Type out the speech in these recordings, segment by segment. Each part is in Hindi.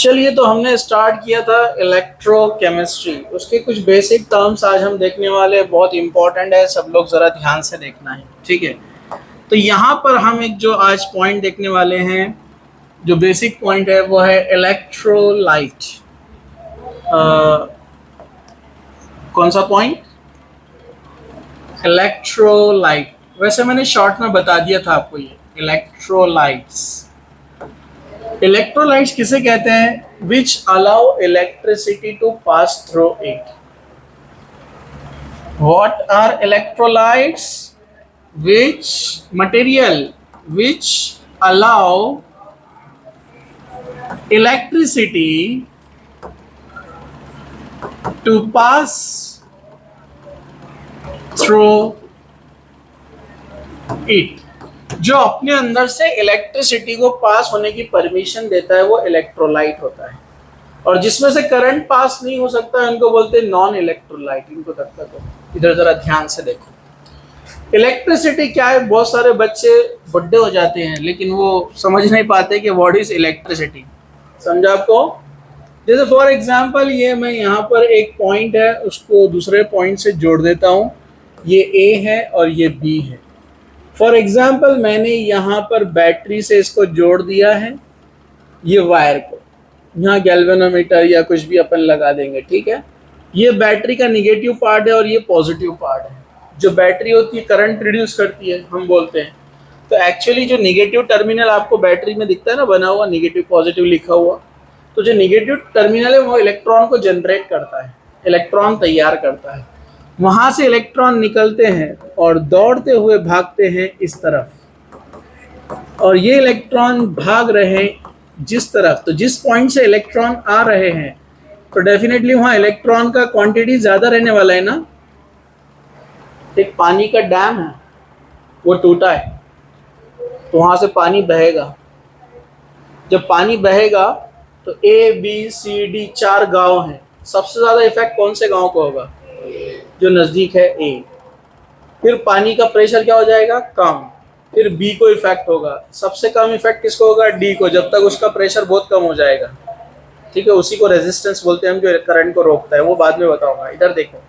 चलिए, तो हमने स्टार्ट किया था इलेक्ट्रोकेमिस्ट्री। उसके कुछ बेसिक टर्म्स आज हम देखने वाले हैं, बहुत इंपॉर्टेंट है, सब लोग ज़रा ध्यान से देखना है, ठीक है। तो यहाँ पर हम एक जो आज पॉइंट देखने वाले हैं, जो बेसिक पॉइंट है वो है इलेक्ट्रोलाइट। कौन सा पॉइंट? इलेक्ट्रोलाइट। वैसे मैंने शॉर्ट में बता दिया था आपको ये इलेक्ट्रोलाइट्स। इलेक्ट्रोलाइट्स किसे कहते हैं? Which allow electricity to pass through it. What are electrolytes? Which material which allow electricity to pass through it. जो अपने अंदर से इलेक्ट्रिसिटी को पास होने की परमिशन देता है वो इलेक्ट्रोलाइट होता है। और जिसमें से करंट पास नहीं हो सकता उनको बोलते हैं नॉन इलेक्ट्रोलाइट। इनको तक तक इधर जरा ध्यान से देखो। इलेक्ट्रिसिटी क्या है? बहुत सारे बच्चे बुड्ढे हो जाते हैं लेकिन वो समझ नहीं पाते कि व्हाट इज इलेक्ट्रिसिटी। समझा आपको? जैसे फॉर एग्जाम्पल ये मैं यहाँ पर एक पॉइंट है उसको दूसरे पॉइंट से जोड़ देता हूँ। ये ए है और ये बी है। फॉर एग्जाम्पल मैंने यहाँ पर बैटरी से इसको जोड़ दिया है, ये वायर को। यहाँ गैल्वेनोमीटर या कुछ भी अपन लगा देंगे, ठीक है। ये बैटरी का निगेटिव पार्ट है और ये पॉजिटिव पार्ट है। जो बैटरी होती है करंट प्रोड्यूस करती है, हम बोलते हैं। तो एक्चुअली जो निगेटिव टर्मिनल आपको बैटरी में दिखता है ना, बना हुआ निगेटिव पॉजिटिव लिखा हुआ, तो जो निगेटिव टर्मिनल है वो इलेक्ट्रॉन को जनरेट करता है, इलेक्ट्रॉन तैयार करता है। वहां से इलेक्ट्रॉन निकलते हैं और दौड़ते हुए भागते हैं इस तरफ। और ये इलेक्ट्रॉन भाग रहे हैं जिस तरफ, तो जिस पॉइंट से इलेक्ट्रॉन आ रहे हैं तो डेफिनेटली वहां इलेक्ट्रॉन का क्वांटिटी ज्यादा रहने वाला है ना। एक पानी का डैम है, वो टूटा है तो वहां से पानी बहेगा। जब पानी बहेगा तो ए बी सी डी 4 गांव हैं। सबसे ज्यादा इफेक्ट कौन से गांव को होगा? जो नजदीक है ए। फिर पानी का प्रेशर क्या हो जाएगा? कम। फिर बी को इफेक्ट होगा। सबसे कम इफेक्ट किसको होगा? डी को, जब तक उसका प्रेशर बहुत कम हो जाएगा, ठीक है। उसी को रेजिस्टेंस बोलते हैं हम, जो करंट को रोकता है। वो बाद में बताऊंगा। इधर देखो,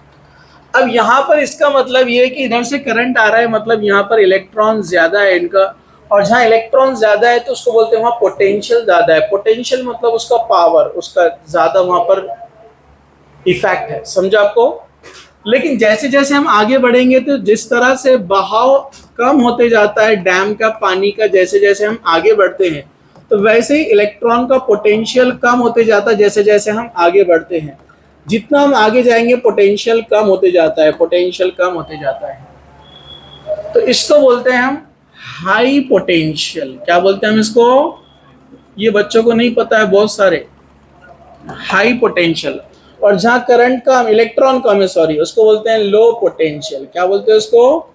अब यहाँ पर इसका मतलब ये है कि इधर से करंट आ रहा है, मतलब यहाँ पर इलेक्ट्रॉन ज्यादा है इनका। और जहाँ इलेक्ट्रॉन ज्यादा है तो उसको बोलते हैं वहाँ पोटेंशियल ज्यादा है। पोटेंशियल मतलब उसका पावर, उसका ज्यादा वहां पर इफेक्ट है। समझा आपको? लेकिन जैसे जैसे हम आगे बढ़ेंगे तो जिस तरह से बहाव कम होते जाता है डैम का पानी का, जैसे जैसे हम आगे बढ़ते हैं तो वैसे ही इलेक्ट्रॉन का पोटेंशियल कम होते जाता है जैसे जैसे हम आगे बढ़ते हैं। जितना हम आगे जाएंगे पोटेंशियल कम होते जाता है, पोटेंशियल कम होते जाता है। तो इसको बोलते हैं हम हाई पोटेंशियल। क्या बोलते हैं हम इसको? ये बच्चों को नहीं पता है बहुत सारे। High potential. और जहां करंट कम, इलेक्ट्रॉन कम है, सॉरी, उसको बोलते हैं लो पोटेंशियल। क्या बोलते हैं उसको?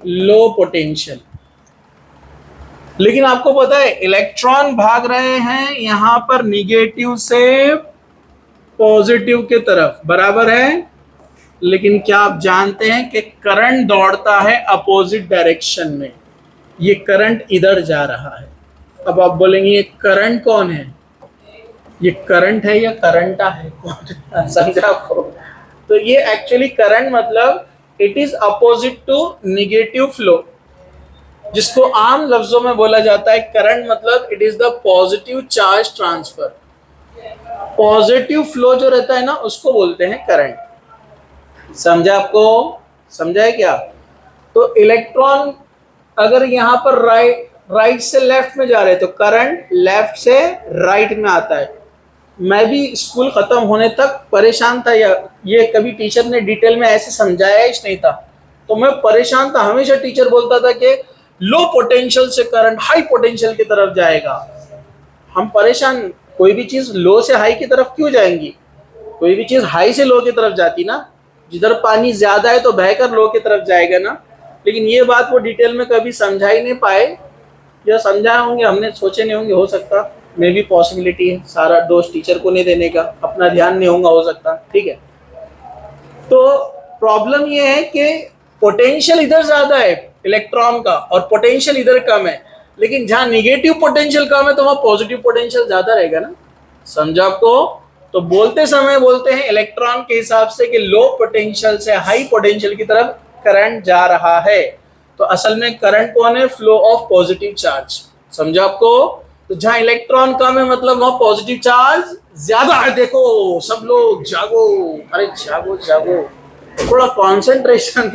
Low potential. लेकिन आपको पता है इलेक्ट्रॉन भाग रहे हैं यहां पर निगेटिव से पॉजिटिव के तरफ, बराबर है। लेकिन क्या आप जानते हैं कि करंट दौड़ता है अपोजिट डायरेक्शन में? ये करंट इधर जा रहा है। अब आप बोलेंगे ये करंट कौन है? ये करंट है या करंटा है? समझा आपको? तो ये एक्चुअली करंट मतलब it is opposite to negative flow, जिसको आम लफ्जों में बोला जाता है करंट मतलब it is the positive charge transfer. Positive flow जो रहता है ना उसको बोलते हैं करंट। समझा आपको? समझा है क्या? तो इलेक्ट्रॉन अगर यहाँ पर राइट से लेफ्ट में जा रहे हैं तो करंट लेफ्ट से राइट में आता है। मैं भी स्कूल खत्म होने तक परेशान था, या ये कभी टीचर ने डिटेल में ऐसे समझाया ही नहीं था, तो मैं परेशान था। हमेशा टीचर बोलता था कि लो पोटेंशियल से करंट हाई पोटेंशियल की तरफ जाएगा। हम परेशान, कोई भी चीज लो से हाई की तरफ क्यों जाएंगी? कोई भी चीज हाई से लो की तरफ जाती ना। जिधर पानी ज्यादा है तो बहकर लो की तरफ जाएगा ना। लेकिन ये बात वो डिटेल में कभी समझा ही नहीं पाए, या समझाए होंगे हमने सोचे नहीं होंगे, हो सकता में भी पॉसिबिलिटी है। सारा दोष टीचर को नहीं देने का, अपना ध्यान नहीं होगा, हो सकता, ठीक है। तो प्रॉब्लम ये है कि पोटेंशियल इधर ज्यादा है इलेक्ट्रॉन का और पोटेंशियल इधर कम है। लेकिन जहां निगेटिव पोटेंशियल कम है तो वहां पॉजिटिव पोटेंशियल ज्यादा रहेगा ना। समझा आपको? तो बोलते समय बोलते हैं इलेक्ट्रॉन के हिसाब से कि लो पोटेंशियल से हाई पोटेंशियल की तरफ करंट जा रहा है। तो असल में करंट कौन है? Flow of positive charge. समझा आपको? तो जहां इलेक्ट्रॉन कम है मतलब वहां पॉजिटिव चार्ज ज्यादा है। देखो सब लोग जागो, अरे जागो जागो, थोड़ा कॉन्सेंट्रेशन।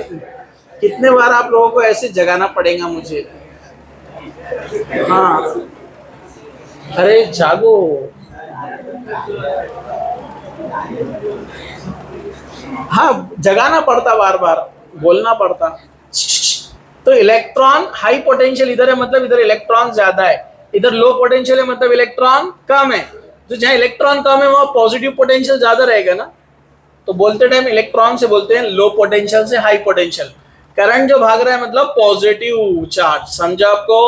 कितने बार आप लोगों को ऐसे जगाना पड़ेगा मुझे? हाँ, अरे जागो। हाँ, जगाना पड़ता, बार बार बोलना पड़ता। तो इलेक्ट्रॉन हाई पोटेंशियल इधर है मतलब इधर इलेक्ट्रॉन ज्यादा है, इधर लो पोटेंशियल है मतलब इलेक्ट्रॉन कम है। तो जहां इलेक्ट्रॉन कम है वहां पॉजिटिव पोटेंशियल ज्यादा रहेगा ना। तो बोलते टाइम इलेक्ट्रॉन से बोलते हैं लो पोटेंशियल से हाई पोटेंशियल। करंट जो भाग रहा है मतलब पॉजिटिव चार्ज। समझा आपको?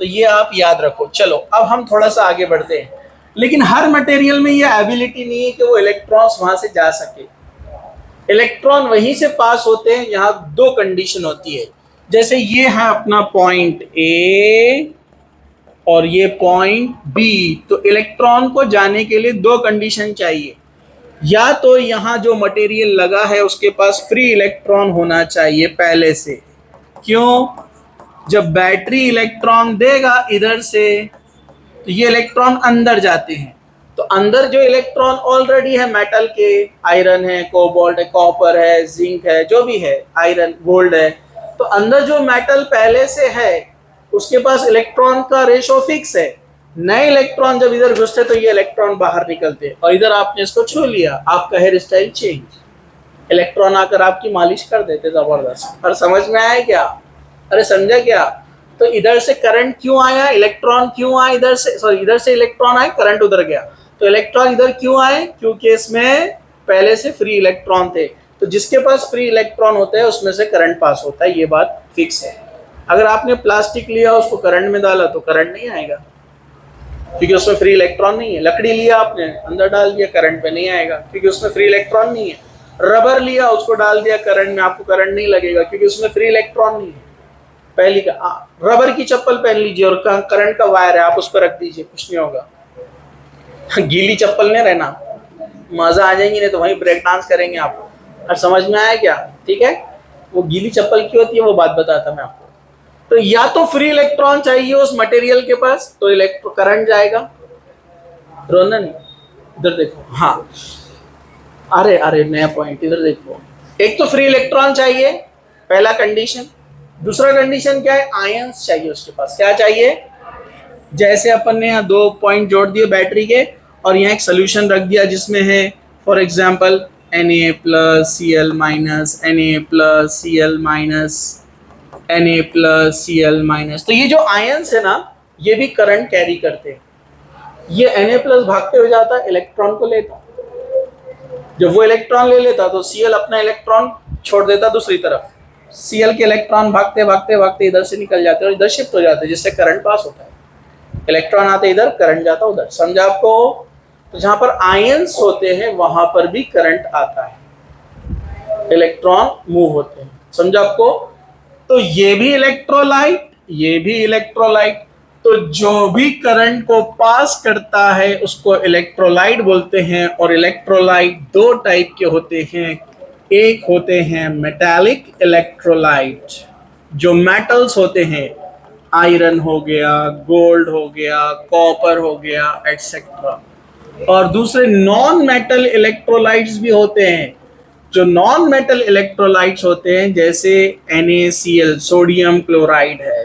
तो ये आप याद रखो। चलो अब हम थोड़ा सा आगे बढ़ते हैं। लेकिन हर मटेरियल में ये एबिलिटी नहीं है कि वो इलेक्ट्रॉन्स वहां से जा सके। इलेक्ट्रॉन वहीं से पास होते हैं, यहाँ दो कंडीशन होती है। जैसे ये है अपना पॉइंट ए और ये पॉइंट बी। तो इलेक्ट्रॉन को जाने के लिए दो कंडीशन चाहिए। या तो यहाँ जो मटेरियल लगा है उसके पास फ्री इलेक्ट्रॉन होना चाहिए पहले से। क्यों? जब बैटरी इलेक्ट्रॉन देगा इधर से तो ये इलेक्ट्रॉन अंदर जाते हैं। तो अंदर जो इलेक्ट्रॉन ऑलरेडी है मेटल के, आयरन है, कोबाल्ट है, कॉपर है, जिंक है, जो भी है, आयरन, गोल्ड है, तो अंदर जो मेटल पहले से है उसके पास इलेक्ट्रॉन का रेशो फिक्स है। नए इलेक्ट्रॉन जब इधर घुसते तो ये इलेक्ट्रॉन बाहर निकलते और इधर आपने इसको छू लिया, आपका हेयर स्टाइल चेंज, इलेक्ट्रॉन आकर आपकी मालिश कर देते जबरदस्त। और समझ में आया क्या? अरे समझा क्या? तो इधर से करंट क्यों आया, इलेक्ट्रॉन क्यों आया इधर से, सॉरी इधर से इलेक्ट्रॉन आए, करंट उधर गया। तो इलेक्ट्रॉन इधर क्यों आए? क्योंकि इसमें पहले से फ्री इलेक्ट्रॉन थे। तो जिसके पास फ्री इलेक्ट्रॉन होता है उसमें से करंट पास होता है, ये बात फिक्स है। अगर आपने प्लास्टिक लिया उसको करंट में डाला तो करंट नहीं आएगा क्योंकि उसमें फ्री इलेक्ट्रॉन नहीं है। लकड़ी लिया आपने अंदर डाल दिया, करंट में नहीं आएगा क्योंकि उसमें फ्री इलेक्ट्रॉन नहीं है। रबर लिया उसको डाल दिया करंट में, आपको करंट नहीं लगेगा क्योंकि उसमें फ्री इलेक्ट्रॉन नहीं है। पहली का रबर की चप्पल पहन लीजिए और करंट का वायर है, आप उस पर रख दीजिए, कुछ नहीं होगा। गीली चप्पल नहीं रहना, मजा आ जाएंगी, नहीं तो वहीं ब्रेक डांस करेंगे आप। और समझ में आया क्या? ठीक है, वो गीली चप्पल क्यों होती है वो बात बताता मैं आपको। तो या तो फ्री इलेक्ट्रॉन चाहिए उस मटेरियल के पास तो इलेक्ट्रो करंट जाएगा। रोना नहीं, इधर देखो। हाँ, अरे अरे नया पॉइंट, इधर देखो। एक तो फ्री इलेक्ट्रॉन चाहिए, पहला कंडीशन। दूसरा कंडीशन क्या है? आयंस चाहिए उसके पास। क्या चाहिए? जैसे अपन ने यहाँ दो पॉइंट जोड़ दिए बैटरी के और यहाँ एक सोल्यूशन रख दिया जिसमें है for example Na plus Cl minus, Na plus Cl minus, Na plus Cl minus. तो ये जो आयंस है ना ये भी करंट कैरी करते हैं। ये Na प्लस भागते हुए जाता इलेक्ट्रॉन को लेता, जब वो इलेक्ट्रॉन ले लेता तो Cl अपना इलेक्ट्रॉन छोड़ देता दूसरी तरफ। Cl के इलेक्ट्रॉन भागते भागते भागते इधर से निकल जाते और इधर शिफ्ट हो जाते जिससे करंट पास होता है। इलेक्ट्रॉन आते इधर, करंट जाता उधर। समझा आपको? तो जहां पर आयंस होते हैं वहां पर भी करंट आता है, इलेक्ट्रॉन मूव होते हैं। समझा आपको? तो ये भी इलेक्ट्रोलाइट, ये भी इलेक्ट्रोलाइट। तो जो भी करंट को पास करता है उसको इलेक्ट्रोलाइट बोलते हैं। और इलेक्ट्रोलाइट दो टाइप के होते हैं। एक होते हैं मेटालिक इलेक्ट्रोलाइट, जो मेटल्स होते हैं, आयरन हो गया, गोल्ड हो गया, कॉपर हो गया, एटसेट्रा। और दूसरे नॉन मेटल इलेक्ट्रोलाइट्स भी होते हैं। जो नॉन मेटल इलेक्ट्रोलाइट्स होते हैं जैसे NaCl सोडियम क्लोराइड है,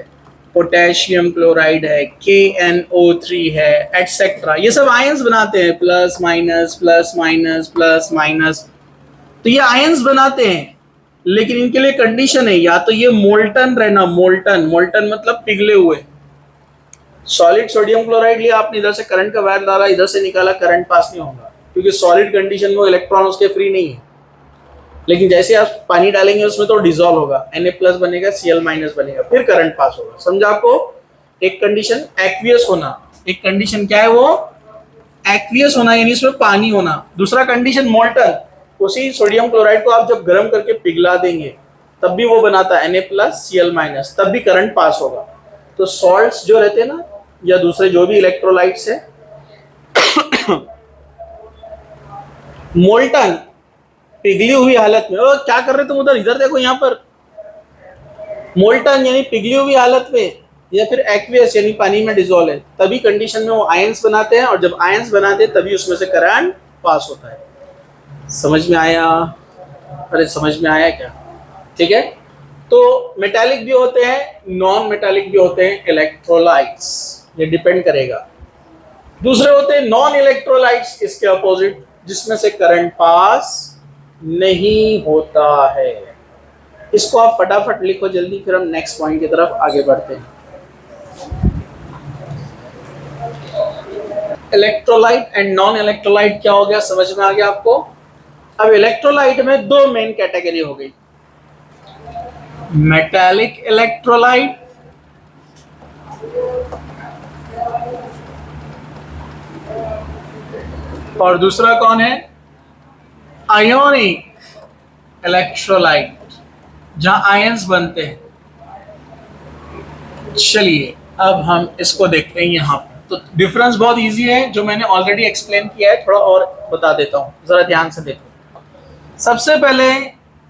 पोटेशियम क्लोराइड है, KNO3 है, एटसेट्रा। ये सब आयंस बनाते हैं, plus minus plus minus plus minus. तो ये आयंस बनाते हैं लेकिन इनके लिए कंडीशन है, या तो ये मोल्टन रहना, मोल्टन, मोल्टन मतलब पिघले हुए। सॉलिड सोडियम क्लोराइड लिया आपने, इधर से करंट का वायर डाला, इधर से निकाला, करंट पास नहीं होगा क्योंकि सॉलिड कंडीशन में इलेक्ट्रॉन उसके फ्री नहीं है। लेकिन जैसे आप पानी डालेंगे उसमें तो डिसॉल्व होगा, Na प्लस बनेगा, Cl माइनस बनेगा, फिर करंट पास होगा। समझा आपको? एक कंडीशन एक्वियस होना, एक कंडीशन क्या है वो? एक्वियस होना यानी इसमें पानी होना। दूसरा कंडीशन मोल्टन, उसी सोडियम क्लोराइड को आप जब गर्म करके पिघला देंगे तब भी वो बनाता है Na प्लस Cl माइनस, तब भी करंट पास होगा। तो सॉल्ट्स जो रहते हैं ना या दूसरे जो भी इलेक्ट्रोलाइट्स है मोल्टन पिघली हुई हालत में, ओ क्या कर रहे तुम उधर, इधर देखो यहाँ पर। मोल्टन यानी पिघली हुई हालत में, या फिर एक्वियस यानी पानी में डिजोल्व है, तभी कंडीशन में वो आयंस बनाते हैं, और जब आयंस बनाते हैं तभी उसमें से करंट पास होता है। समझ में आया? अरे समझ में आया क्या? ठीक है। तो मेटालिक भी होते हैं, नॉन मेटालिक भी होते हैं इलेक्ट्रोलाइट्स, ये डिपेंड करेगा। दूसरे होते हैं नॉन इलेक्ट्रोलाइट्स, इसके अपोजिट, जिसमें से करंट पास नहीं होता है। इसको आप फटाफट लिखो जल्दी, फिर हम नेक्स्ट पॉइंट की तरफ आगे बढ़ते हैं। इलेक्ट्रोलाइट एंड नॉन इलेक्ट्रोलाइट क्या हो गया, समझ में आ गया आपको? अब इलेक्ट्रोलाइट में दो मेन कैटेगरी हो गई, मेटालिक इलेक्ट्रोलाइट और दूसरा कौन है, आयोनिक इलेक्ट्रोलाइट, जहां आयंस बनते हैं। चलिए अब हम इसको देखते हैं यहाँ पर। तो डिफरेंस बहुत इजी है, जो मैंने ऑलरेडी एक्सप्लेन किया है, थोड़ा और बता देता हूँ, जरा ध्यान से देखो। सबसे पहले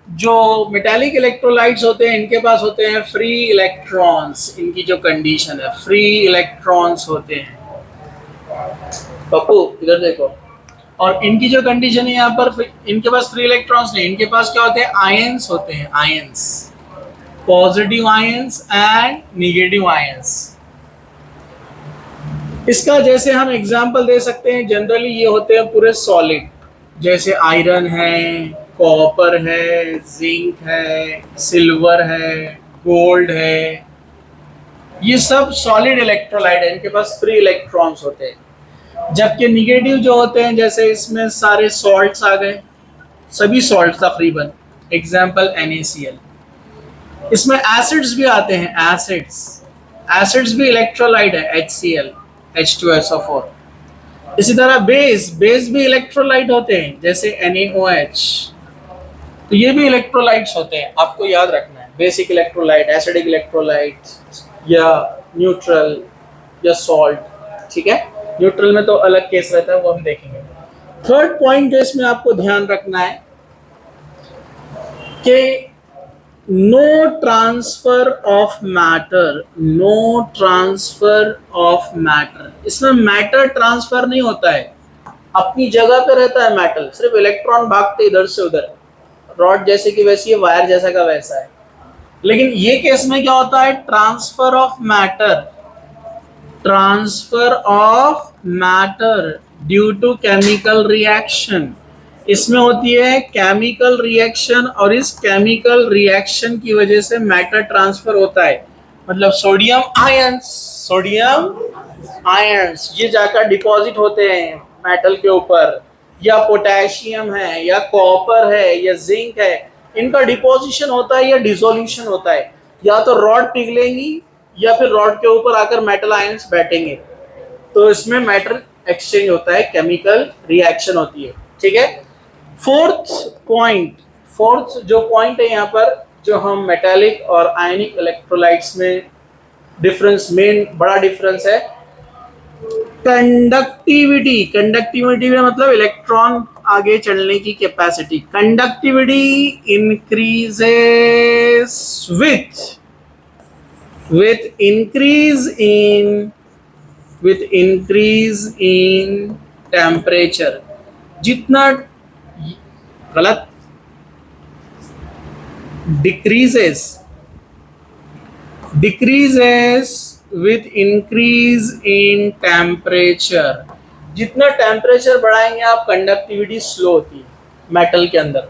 जो मेटालिक इलेक्ट्रोलाइट्स होते हैं, इनके पास होते हैं फ्री इलेक्ट्रॉन्स, इनकी जो कंडीशन है फ्री इलेक्ट्रॉन्स होते हैं। पप्पू इधर देखो, और इनकी जो कंडीशन है यहाँ पर, इनके पास फ्री इलेक्ट्रॉन्स नहीं, इनके पास क्या होते हैं, आयंस होते हैं, ions, positive ions and negative ions. इसका जैसे हम एग्जांपल दे सकते हैं, जनरली ये होते हैं पूरे सॉलिड, जैसे आयरन है, कॉपर है, जिंक है, सिल्वर है, गोल्ड है, ये सब सॉलिड इलेक्ट्रोलाइट है, इनके पास फ्री इलेक्ट्रॉन्स होते हैं। जबकि निगेटिव जो होते हैं, जैसे इसमें सारे सॉल्ट्स आ गए, सभी सॉल्ट तकरीबन, एग्जाम्पल NaCl। इसमें एसिड्स भी आते हैं, एसिड्स भी इलेक्ट्रोलाइट है, HCl, H2SO4। इसी तरह बेस भी इलेक्ट्रोलाइट होते हैं, जैसे NaOH। तो ये भी इलेक्ट्रोलाइट्स होते हैं, आपको याद रखना है, बेसिक इलेक्ट्रोलाइट, एसिडिक इलेक्ट्रोलाइट, या न्यूट्रल या सॉल्ट। ठीक है, न्यूट्रल में तो अलग केस रहता है, वो हम देखेंगे। थर्ड पॉइंट जो इसमें आपको ध्यान रखना है कि no transfer of matter, no transfer of matter. इसमें मैटर ट्रांसफर नहीं होता है, अपनी जगह पे रहता है मैटर, सिर्फ इलेक्ट्रॉन भागते इधर से उधर, रॉड जैसे की वैसी है, वायर जैसा का वैसा है। लेकिन ये केस में क्या होता है, transfer of matter, transfer of matter due to chemical reaction. इसमें होती है केमिकल रिएक्शन, और इस केमिकल रिएक्शन की वजह से मैटर ट्रांसफर होता है। मतलब सोडियम आयंस ये जाकर डिपॉजिट होते हैं मेटल के ऊपर, या पोटेशियम है, या कॉपर है, या जिंक है, इनका डिपोजिशन होता है या डिसोल्यूशन होता है। या तो रॉड पिघलेंगी, या फिर रॉड के ऊपर आकर मेटल आयंस बैठेंगे, तो इसमें मैटर एक्सचेंज होता है, केमिकल रिएक्शन होती है। ठीक है। फोर्थ जो पॉइंट है यहाँ पर, जो हम मेटालिक और आयनिक इलेक्ट्रोलाइट्स में डिफरेंस, मेन बड़ा डिफरेंस है कंडक्टिविटी में, मतलब इलेक्ट्रॉन आगे चलने की capacity. Conductivity increases with increase in temperature। जितना गलत, decreases with increase in temperature। जितना टेम्परेचर बढ़ाएंगे आप, कंडक्टिविटी स्लो होती है। मेटल के अंदर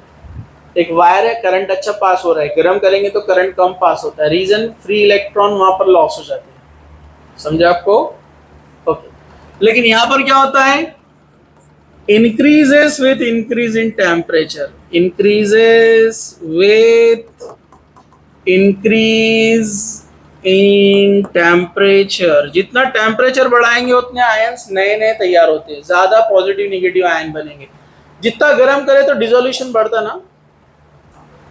एक वायर है, करंट अच्छा पास हो रहा है, गर्म करेंगे तो करंट कम पास होता है, रीजन फ्री इलेक्ट्रॉन वहां पर लॉस हो जाते हैं। समझा आपको? ओके। लेकिन यहां पर क्या होता है, increases with increase in temperature, increases with increase in temperature. जितना टेम्परेचर बढ़ाएंगे उतने आयंस नए नए तैयार होते हैं, ज्यादा पॉजिटिव निगेटिव आयन बनेंगे। जितना गर्म करे तो डिसोल्यूशन बढ़ता ना,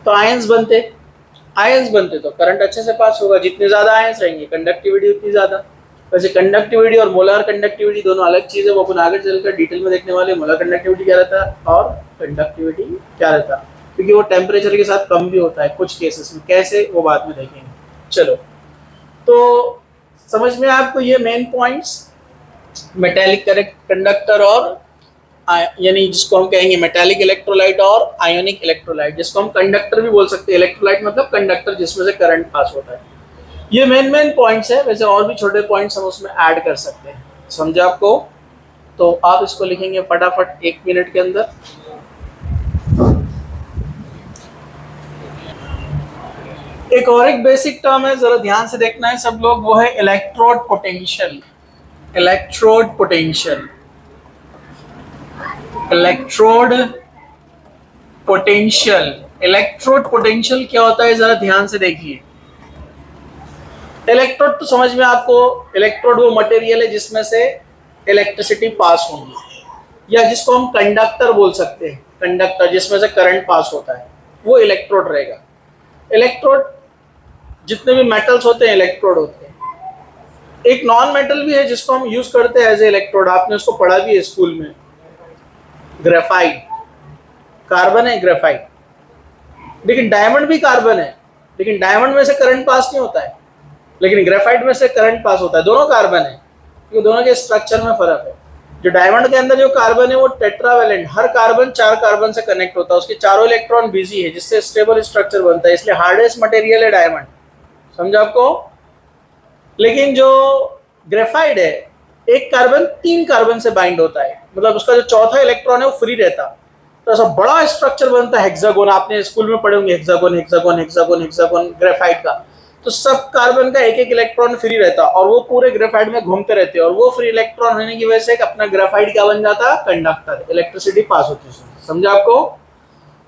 तो आयंस बनते तो करंट अच्छे से पास होगा। जितने ज्यादा आयंस रहेंगे, कंडक्टिविटी उतनी ज्यादा। वैसे कंडक्टिविटी और मोलर कंडक्टिविटी दोनों अलग चीज है, वो अपन आगे चलकर डिटेल में देखने वाले। मोलर कंडक्टिविटी क्या रहता है और कंडक्टिविटी क्या रहता है, क्योंकि वो टेम्परेचर के साथ कम भी होता है कुछ केसेस में, कैसे वो बाद में देखेंगे। चलो, तो समझ में आपको ये मेन पॉइंट्स, मेटेलिक कंडक्टर और यानी जिसको हम कहेंगे मेटेलिक इलेक्ट्रोलाइट और आयोनिक इलेक्ट्रोलाइट, जिसको हम कंडक्टर भी बोल सकते हैं। इलेक्ट्रोलाइट मतलब कंडक्टर जिसमें से करंट पास होता है। ये मेन पॉइंट्स है, वैसे और भी छोटे पॉइंट्स हम उसमें ऐड कर सकते हैं। समझा आपको? तो आप इसको लिखेंगे फटाफट 1 मिनट के अंदर। एक और एक बेसिक टर्म है, जरा ध्यान से देखना है सब लोग, वो है electrode potential. Electrode potential, electrode potential. Electrode potential क्या होता है, जरा ध्यान से देखिए। इलेक्ट्रोड तो समझ में आपको, इलेक्ट्रोड वो मटेरियल है जिसमें से इलेक्ट्रिसिटी पास होगी, या जिसको हम कंडक्टर बोल सकते हैं। कंडक्टर जिसमें से करंट पास होता है वो इलेक्ट्रोड रहेगा। इलेक्ट्रोड जितने भी मेटल्स होते हैं इलेक्ट्रोड होते हैं। एक नॉन मेटल भी है जिसको हम यूज करते हैं एज ए इलेक्ट्रोड, आपने उसको पढ़ा भी है स्कूल में, ग्रेफाइट। कार्बन है ग्रेफाइट, लेकिन डायमंड भी कार्बन है, लेकिन डायमंड में से करंट पास नहीं होता है, लेकिन ग्रेफाइट में से करंट पास होता है। दोनों कार्बन है, क्योंकि दोनों के स्ट्रक्चर में फर्क है। जो डायमंड के अंदर जो कार्बन है वो टेट्रावेलेंट, हर कार्बन 4 कार्बन से कनेक्ट होता है, उसके चारों इलेक्ट्रॉन बिजी है, जिससे स्टेबल स्ट्रक्चर बनता है, इसलिए हार्डेस्ट मटेरियल है डायमंड। समझा आपको? लेकिन जो ग्रेफाइट है, एक कार्बन 3 कार्बन से बाइंड होता है, मतलब उसका जो चौथा इलेक्ट्रॉन है वो फ्री रहता, तो ऐसा बड़ा स्ट्रक्चर बनता है हेक्सागोन। आपने स्कूल में पढ़े होंगे hexagon hexagon hexagon hexagon graphite का। तो सब कार्बन का एक एक इलेक्ट्रॉन फ्री रहता और वो पूरे ग्रेफाइट में घूमते रहते, और वो फ्री इलेक्ट्रॉन होने की वजह से अपना ग्रेफाइट क्या बन जाता, कंडक्टर, इलेक्ट्रिसिटी पास होती है। समझा आपको?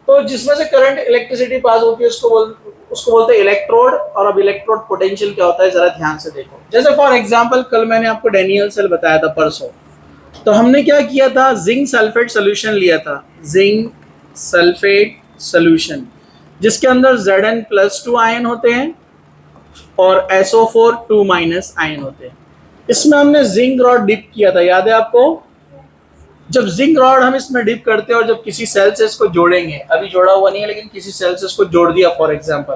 तो जिसमें से करंट इलेक्ट्रिसिटी पास होती है उसको बोलते हैं इलेक्ट्रोड। और अब इलेक्ट्रोड पोटेंशियल क्या होता है जरा ध्यान से देखो। जैसे फॉर एग्जांपल कल मैंने आपको डैनियल सेल बताया था परसों, तो हमने क्या किया था, जिंक सल्फेट सोल्यूशन लिया था, जिंक सल्फेट सोल्यूशन, जिसके अंदर Zn+2 आयन होते हैं और SO4 2- आयन होते हैं। इसमें हमने जिंक रॉड डिप किया था, याद है आपको? जब जिंक रॉड हम इसमें डिप करते हैं और जब किसी सेल से इसको जोड़ेंगे, अभी जोड़ा हुआ नहीं है लेकिन किसी सेल से इसको जोड़ दिया फॉर एग्जांपल,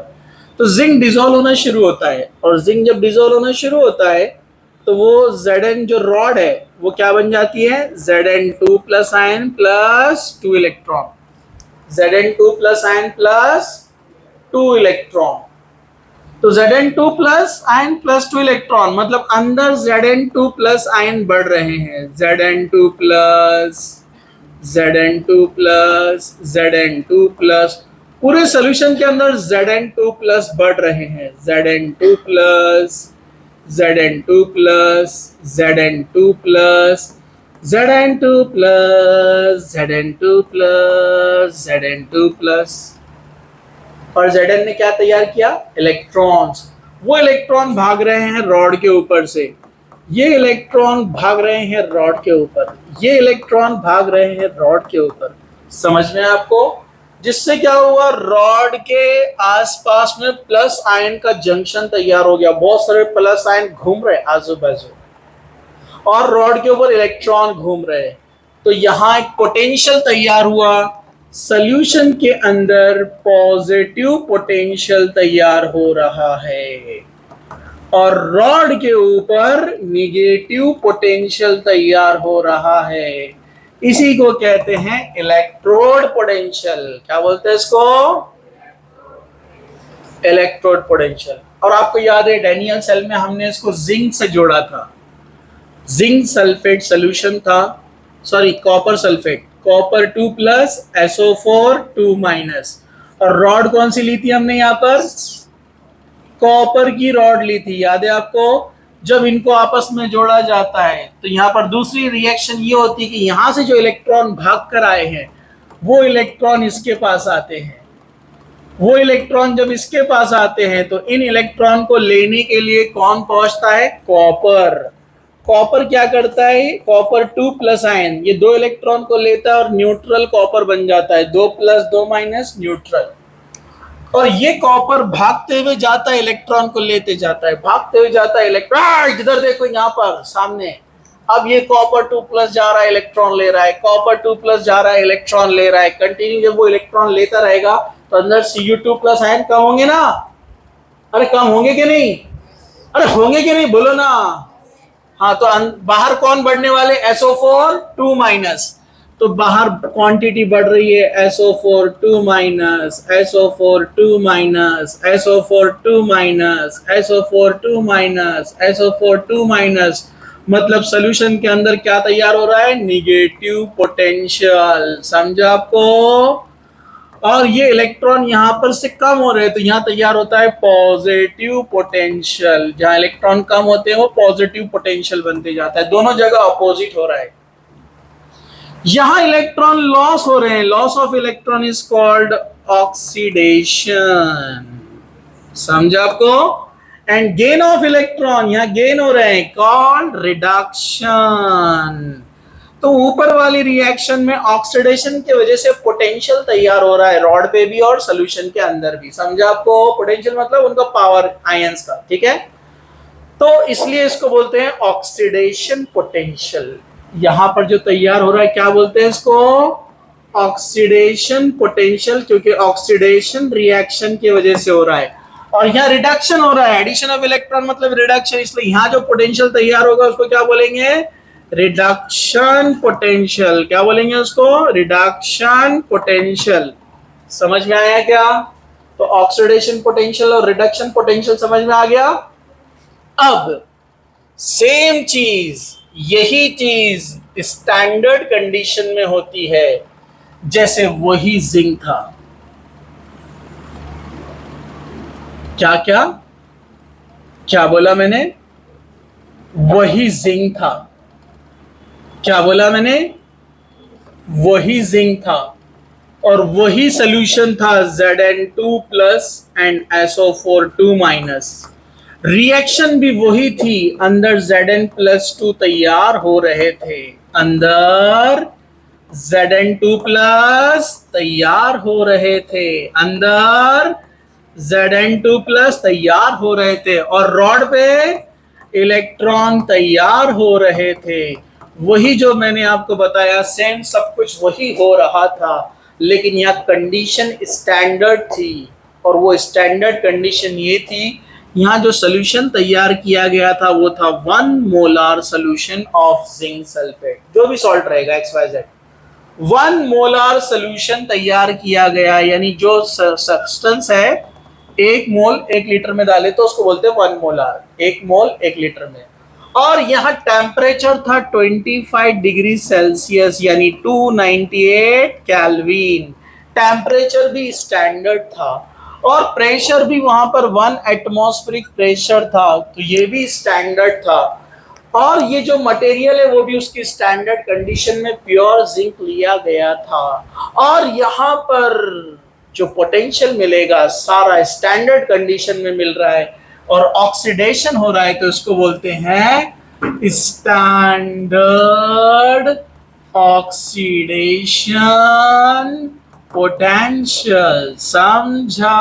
तो जिंक डिसॉल्व होना शुरू होता है। और जिंक जब डिसॉल्व होना शुरू होता है तो वो Zn जो रॉड है वो क्या बन जाती है, Zn2+ ion plus 2 electron, Zn2+ ion plus 2 electron. तो Zn2+ आयन प्लस 2 इलेक्ट्रॉन, मतलब अंदर Zn2+ आयन बढ़ रहे हैं, Zn2+, Zn2+, Zn2+, पूरे सोल्यूशन के अंदर Zn2+ बढ़ रहे हैं, Zn2+, Zn2+, Zn2+, Zn2+, Zn2+, Zn2+, और Zn ने क्या तैयार किया, इलेक्ट्रॉन्स। वो इलेक्ट्रॉन भाग रहे हैं रॉड के ऊपर से, ये इलेक्ट्रॉन भाग रहे हैं रॉड के ऊपर, ये इलेक्ट्रॉन भाग रहे हैं रॉड के ऊपर। समझ में आपको? जिससे क्या हुआ, रॉड के आसपास में प्लस आयन का जंक्शन तैयार हो गया, बहुत सारे प्लस आयन घूम रहे आजू बाजू, और रॉड के ऊपर इलेक्ट्रॉन घूम रहे। तो यहां एक पोटेंशियल तैयार हुआ, सॉल्यूशन के अंदर पॉजिटिव पोटेंशियल तैयार हो रहा है और रॉड के ऊपर नेगेटिव पोटेंशियल तैयार हो रहा है। इसी को कहते हैं इलेक्ट्रोड पोटेंशियल। क्या बोलते हैं इसको, इलेक्ट्रोड पोटेंशियल। और आपको याद है डैनियल सेल में हमने इसको जिंक से जोड़ा था, जिंक सल्फेट सोल्यूशन था, sorry copper sulphate, copper 2+ SO4 2-, और रॉड कौन सी ली थी हमने यहाँ पर, कॉपर की रॉड ली थी, याद है आपको? जब इनको आपस में जोड़ा जाता है तो यहाँ पर दूसरी रिएक्शन ये होती है कि यहाँ से जो इलेक्ट्रॉन भाग कर आए हैं वो इलेक्ट्रॉन इसके पास आते हैं, वो इलेक्ट्रॉन जब इसके पास आते हैं तो इन इलेक्ट्रॉन को लेने के लिए कौन पहुंचता है, कॉपर। कॉपर क्या करता है, कॉपर 2+ आयन, ये 2 इलेक्ट्रॉन को लेता है और न्यूट्रल कॉपर बन जाता है, 2+2- न्यूट्रल। और ये कॉपर भागते हुए जाता है, इलेक्ट्रॉन को लेते जाता है, भागते हुए जाता है इलेक्ट्रॉन। इधर देखो यहाँ पर सामने, अब ये कॉपर 2+ जा रहा है, इलेक्ट्रॉन ले रहा है, कॉपर 2+ जा रहा है, इलेक्ट्रॉन ले रहा है। कंटिन्यू जब वो इलेक्ट्रॉन लेता रहेगा तो अंदर Cu2+ आयन कम होंगे ना? अरे कम होंगे कि नहीं? अरे होंगे कि नहीं, बोलो ना। हाँ, तो बाहर कौन बढ़ने वाले? SO4 2-। तो बाहर क्वांटिटी बढ़ रही है, SO4 2-, SO4 2-, SO4 2-, SO4 2-, SO4 2-। मतलब सॉल्यूशन के अंदर क्या तैयार हो रहा है? Negative potential. समझा आपको? और ये इलेक्ट्रॉन यहां पर से कम हो रहे हैं तो यहां तैयार होता है पॉजिटिव पोटेंशियल। जहां इलेक्ट्रॉन कम होते हैं वो पॉजिटिव पोटेंशियल बनते जाता है। दोनों जगह अपोजिट हो रहा है। यहां इलेक्ट्रॉन लॉस हो रहे हैं, loss of electron is called oxidation. समझा आपको? एंड गेन ऑफ इलेक्ट्रॉन, यहां गेन हो रहे हैं, कॉल्ड रिडक्शन। तो ऊपर वाली रिएक्शन में ऑक्सीडेशन की वजह से पोटेंशियल तैयार हो रहा है, रॉड पे भी और सॉल्यूशन के अंदर भी। समझा आपको? पोटेंशियल मतलब उनका पावर आयंस का, ठीक है? तो इसलिए इसको बोलते हैं ऑक्सीडेशन पोटेंशियल। यहां पर जो तैयार हो रहा है क्या बोलते हैं इसको? ऑक्सीडेशन पोटेंशियल, क्योंकि ऑक्सीडेशन रिएक्शन की वजह से हो रहा है। और यहाँ रिडक्शन हो रहा है, एडिशन ऑफ इलेक्ट्रॉन मतलब रिडक्शन, इसलिए यहाँ जो पोटेंशियल तैयार होगा उसको क्या बोलेंगे? Reduction potential. क्या बोलेंगे उसको? Reduction potential. समझ में आया क्या? तो ऑक्सीडेशन पोटेंशियल और रिडक्शन पोटेंशियल समझ में आ गया। अब सेम चीज, यही चीज स्टैंडर्ड कंडीशन में होती है। जैसे वही जिंक था, क्या क्या क्या बोला मैंने? वही जिंक था। क्या बोला मैंने? वही जिंक था और वही सॉल्यूशन था Zn2+ एंड SO4 2-। रिएक्शन भी वही थी, अंदर Zn+2 तैयार हो रहे थे, अंदर Zn2+ तैयार हो रहे थे, अंदर Zn2+ तैयार हो रहे थे, और रॉड पे इलेक्ट्रॉन तैयार हो रहे थे। वही जो मैंने आपको बताया, सेम सब कुछ वही हो रहा था, लेकिन यहाँ कंडीशन स्टैंडर्ड थी। और वो स्टैंडर्ड कंडीशन ये थी, यहाँ जो सोल्यूशन तैयार किया गया था वो था 1 molar solution of zinc sulphate. जो भी सॉल्ट रहेगा XYZ, 1 मोलार सोल्यूशन तैयार किया गया, यानी जो सब्सटेंस है 1 मोल 1 लीटर में डाले तो उसको बोलते हैं 1 मोलार, 1 मोल 1 लीटर में। और यहाँ टेम्परेचर था 25 डिग्री सेल्सियस, यानी 298 केल्विन। टेम्परेचर भी स्टैंडर्ड था और प्रेशर भी वहां पर 1 एटमॉस्फेरिक प्रेशर था, तो ये भी स्टैंडर्ड था। और ये जो मटेरियल है वो भी उसकी स्टैंडर्ड कंडीशन में प्योर जिंक लिया गया था। और यहाँ पर जो पोटेंशियल मिलेगा सारा स्टैंडर्ड कंडीशन में मिल रहा है और ऑक्सीडेशन हो रहा है, तो इसको बोलते हैं स्टैंडर्ड ऑक्सीडेशन पोटेंशियल। समझा?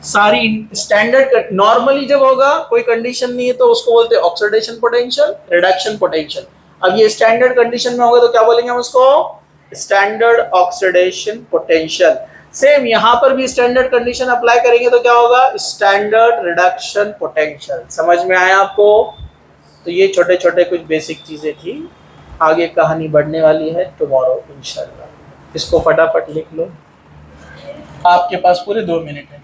सारी स्टैंडर्ड नॉर्मली जब होगा कोई कंडीशन नहीं है तो उसको बोलते हैं ऑक्सीडेशन पोटेंशियल, रिडक्शन पोटेंशियल। अब ये स्टैंडर्ड कंडीशन में होगा तो क्या बोलेंगे हम उसको? Standard oxidation potential. सेम यहां पर भी स्टैंडर्ड कंडीशन अप्लाई करेंगे तो क्या होगा? Standard reduction potential. समझ में आया आपको? तो ये छोटे छोटे कुछ बेसिक चीजें थी, आगे कहानी बढ़ने वाली है टुमारो इंशाल्लाह। इसको फटाफट लिख लो, आपके पास पूरे 2 मिनट है।